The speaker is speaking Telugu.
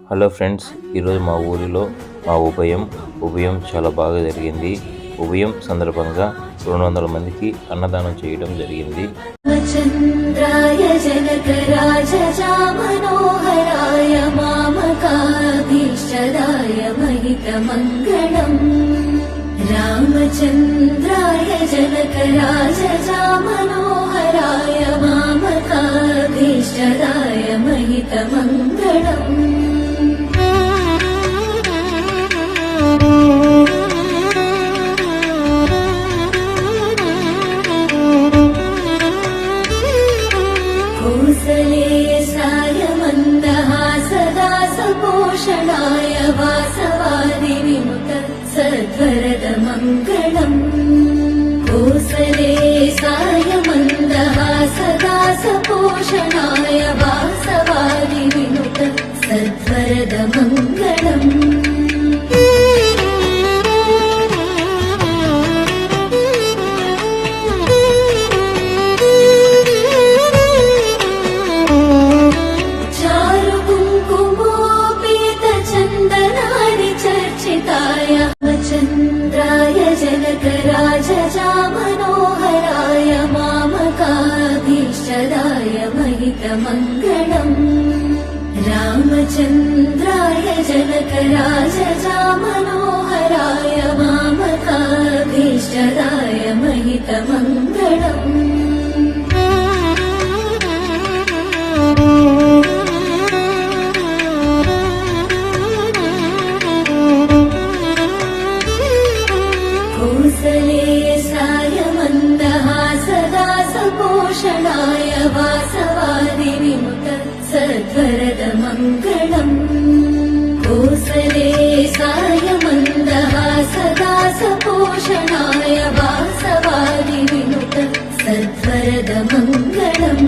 హలో ఫ్రెండ్స్, ఈరోజు మా ఊరిలో మా ఉభయం చాలా బాగా జరిగింది. ఉభయం సందర్భంగా 200 మందికి అన్నదానం చేయడం జరిగింది. రామచంద్రాయ జనకరాజా మనోహరాయ మామకాభీష్టదాయ మహితమంగళం. కోసలేశాయ మందహాసదాసపోషణాయ వాసవాది విముత సద్వరద మంగళం. కోసలేశాయ మందహాసదాసపోషణాయ వాసవాది విముత సద్వరద మంగళం. చంద్రాయ జనకరాజా మనోహరాయ మామకాభీష్టదాయ మహితమంగళం. రామచంద్రాయ జనకరాజా మనోహరాయ మామకాభీష్టదాయ మహితమంగళం. కోసలేశాయ మందహాసదాసపోషణాయ వాసవాది విముత సద్వరద మంగళం. కోసలేశాయ మందహాసదాసపోషణాయ వాసవాది విముత సద్వరద మంగళం.